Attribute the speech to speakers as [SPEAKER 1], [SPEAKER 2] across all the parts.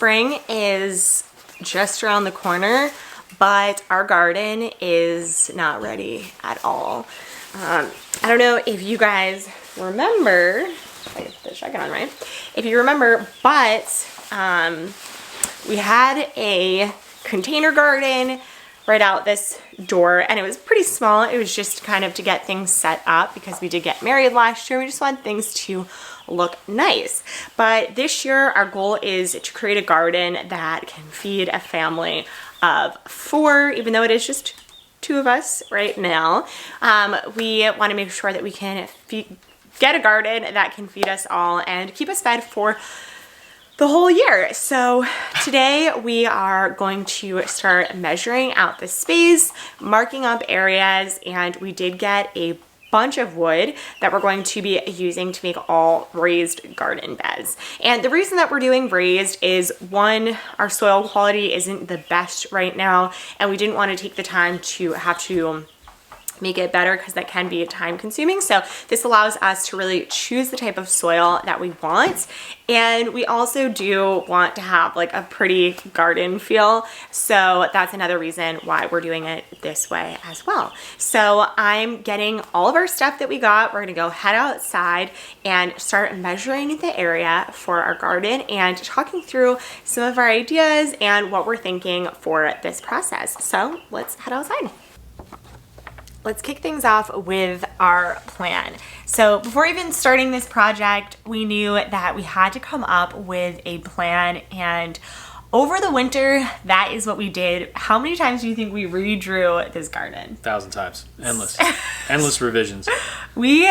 [SPEAKER 1] spring is just around the corner, but our garden is not ready at all. I don't know if you guys remember, if I get the shotgun on right, if you remember, but we had a container garden right out this door, and it was pretty small. It was just kind of to get things set up because we did get married last year. We just wanted things to look nice. But this year our goal is to create a garden that can feed a family of 4, even though it is just 2 of us right now. We want to make sure that we can get a garden that can feed us all and keep us fed for the whole year. So today we are going to start measuring out the space, marking up areas, and we did get a bunch of wood that we're going to be using to make all raised garden beds. And the reason that we're doing raised is, one, our soil quality isn't the best right now, and we didn't want to take the time to have to make it better because that can be time consuming. So this allows us to really choose the type of soil that we want. And we also do want to have like a pretty garden feel. So that's another reason why we're doing it this way as well. So I'm getting all of our stuff that we got. We're gonna go head outside and start measuring the area for our garden and talking through some of our ideas and what we're thinking for this process. So let's head outside. Let's kick things off with our plan. So before even starting this project, we knew that we had to come up with a plan, and over the winter, that is what we did. How many times do you think we redrew this garden?
[SPEAKER 2] 1,000 times. Endless. Endless revisions.
[SPEAKER 1] We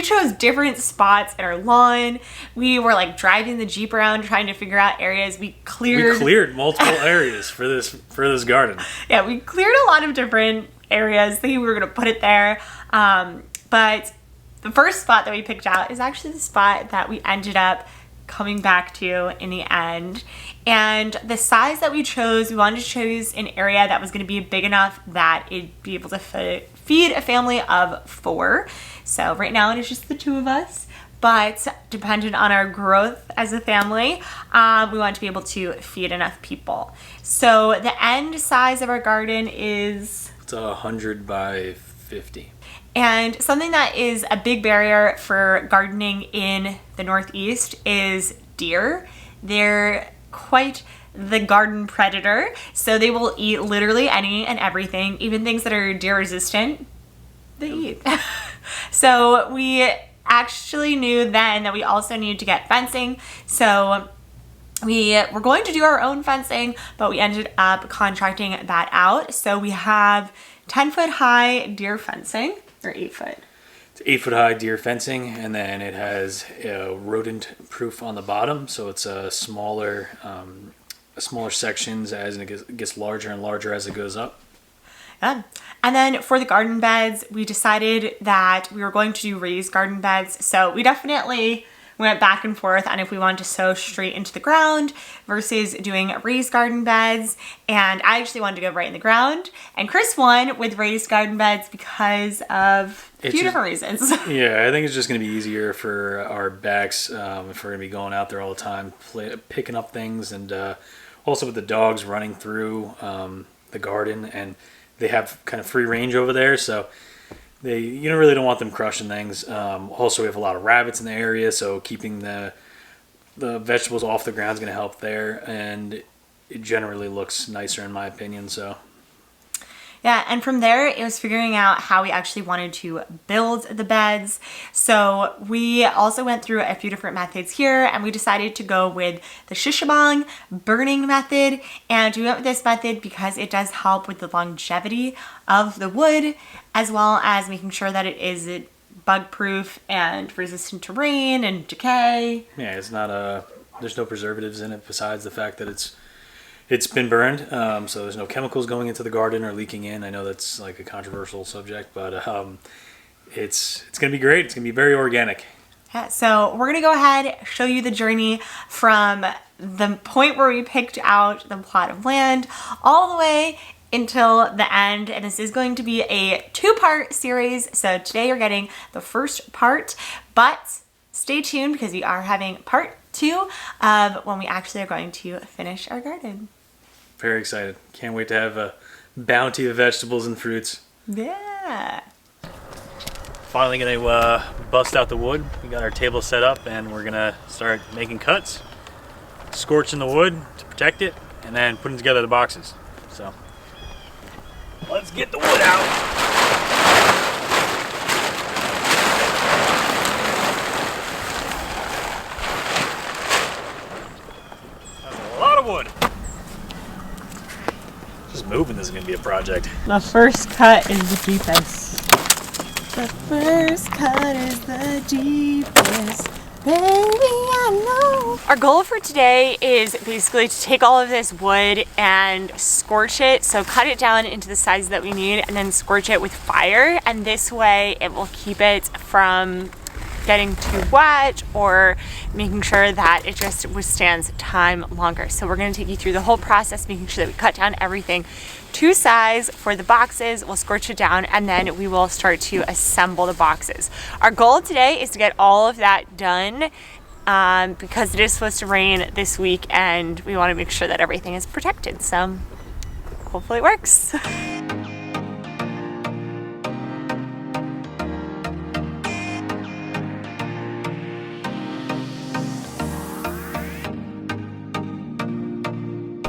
[SPEAKER 1] chose different spots in our lawn. We were like driving the Jeep around trying to figure out areas. We cleared
[SPEAKER 2] multiple areas for this garden.
[SPEAKER 1] Yeah, we cleared a lot of different areas thinking we were going to put it there. But the first spot that we picked out is actually the spot that we ended up coming back to in the end. And the size that we chose, we wanted to choose an area that was going to be big enough that it'd be able to feed a family of 4. So right now it is just the 2 of us, but dependent on our growth as a family, we want to be able to feed enough people. So the end size of our garden is...
[SPEAKER 2] It's 100 by 50.
[SPEAKER 1] And something that is a big barrier for gardening in the Northeast is deer. They're quite the garden predator, so they will eat literally any and everything, even things that are deer resistant, they eat. So we actually knew then that we also needed to get fencing. So we were going to do our own fencing, but we ended up contracting that out. So we have 10-foot high deer fencing, or 8-foot.
[SPEAKER 2] It's 8-foot high deer fencing, and then it has rodent proof on the bottom. So it's smaller sections as it gets larger and larger as it goes up.
[SPEAKER 1] Yeah. And then for the garden beds, we decided that we were going to do raised garden beds. So we definitely went back and forth on if we wanted to sow straight into the ground versus doing raised garden beds. And I actually wanted to go right in the ground. And Chris won with raised garden beds because of a few different reasons.
[SPEAKER 2] Yeah, I think it's just going to be easier for our backs if we're going to be going out there all the time, picking up things. And also with the dogs running through the garden, and they have kind of free range over there. So you really don't want them crushing things. Also, we have a lot of rabbits in the area, so keeping the vegetables off the ground is going to help there, and it generally looks nicer in my opinion. So
[SPEAKER 1] yeah, and from there it was figuring out how we actually wanted to build the beds. So we also went through a few different methods here, and we decided to go with the Shishabong burning method. And we went with this method because it does help with the longevity of the wood, as well as making sure that it is bug proof and resistant to rain and decay.
[SPEAKER 2] Yeah, it's not there's no preservatives in it besides the fact that it's been burned, so there's no chemicals going into the garden or leaking in. I know that's like a controversial subject, but it's going to be great. It's going to be very organic.
[SPEAKER 1] Yeah, so we're going to go ahead, show you the journey from the point where we picked out the plot of land all the way until the end. And this is going to be a 2-part series. So today you're getting the first part, but stay tuned because we are having part 2 of when we actually are going to finish our garden.
[SPEAKER 2] Very excited. Can't wait to have a bounty of vegetables and fruits.
[SPEAKER 1] Yeah.
[SPEAKER 2] Finally gonna bust out the wood. We got our table set up and we're gonna start making cuts, scorching the wood to protect it, and then putting together the boxes. So let's get the wood out. That's a lot of wood. Just moving this is gonna be a project.
[SPEAKER 1] The first cut is the deepest. The first cut is the deepest. Baby, I know. Our goal for today is basically to take all of this wood and scorch it. So cut it down into the size that we need and then scorch it with fire. And this way it will keep it from getting too wet or making sure that it just withstands time longer. So we're gonna take you through the whole process, making sure that we cut down everything to size for the boxes. We'll scorch it down and then we will start to assemble the boxes. Our goal today is to get all of that done because it is supposed to rain this week and we wanna make sure that everything is protected. So hopefully it works.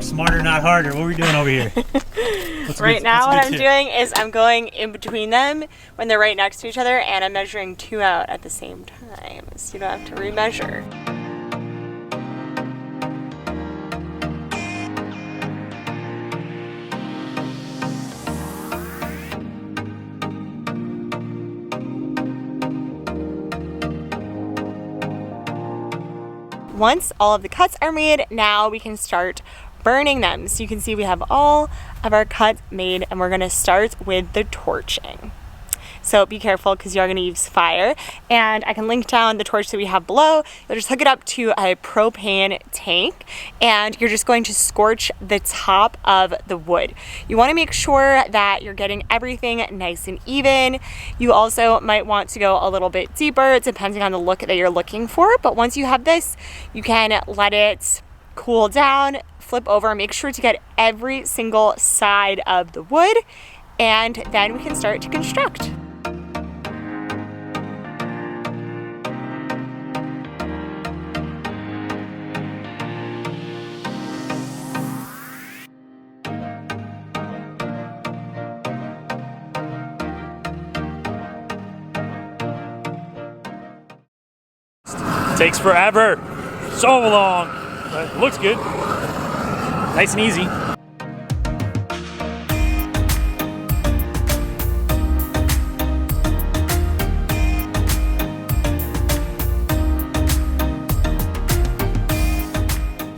[SPEAKER 2] Smarter, not harder. What are we doing over here?
[SPEAKER 1] Right now what I'm doing is I'm going in between them when they're right next to each other and I'm measuring 2 out at the same time so you don't have to remeasure. Once all of the cuts are made, now we can start burning them. So you can see we have all of our cuts made and we're gonna start with the torching. So be careful because you're gonna use fire. And I can link down the torch that we have below. You'll just hook it up to a propane tank and you're just going to scorch the top of the wood. You wanna make sure that you're getting everything nice and even. You also might want to go a little bit deeper depending on the look that you're looking for. But once you have this, you can let it cool down, flip over, make sure to get every single side of the wood, and then we can start to construct.
[SPEAKER 2] Takes forever. So long. But it looks good. Nice and easy.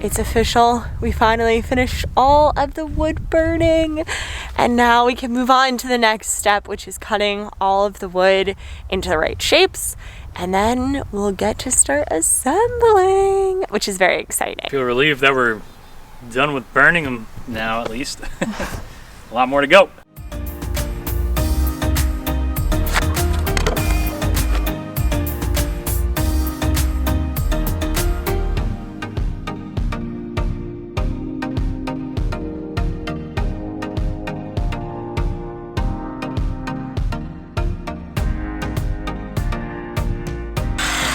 [SPEAKER 1] It's official. We finally finished all of the wood burning and now we can move on to the next step, which is cutting all of the wood into the right shapes, and then we'll get to start assembling, which is very exciting.
[SPEAKER 2] I feel relieved that we're done with burning them now, at least. A lot more to go.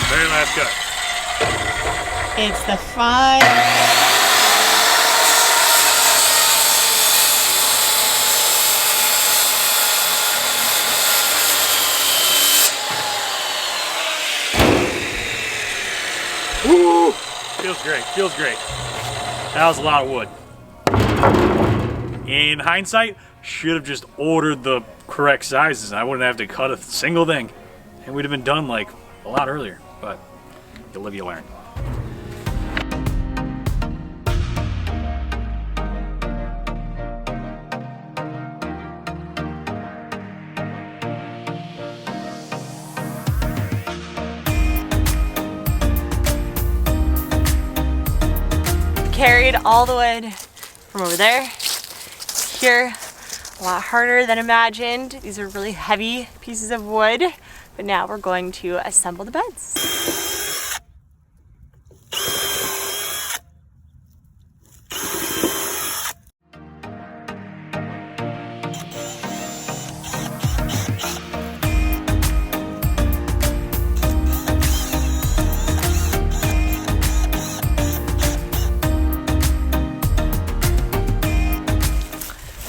[SPEAKER 2] Very last cut.
[SPEAKER 1] It's the final.
[SPEAKER 2] Woo! Feels great, feels great. That was a lot of wood. In hindsight, should have just ordered the correct sizes and I wouldn't have to cut a single thing. And we'd have been done like a lot earlier, but you live, you learn.
[SPEAKER 1] Carried all the wood from over there to here. A lot harder than imagined. These are really heavy pieces of wood, but now we're going to assemble the beds.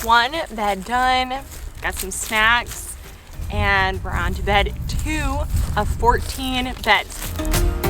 [SPEAKER 1] 1 bed done, got some snacks, and we're on to bed 2 of 14 beds.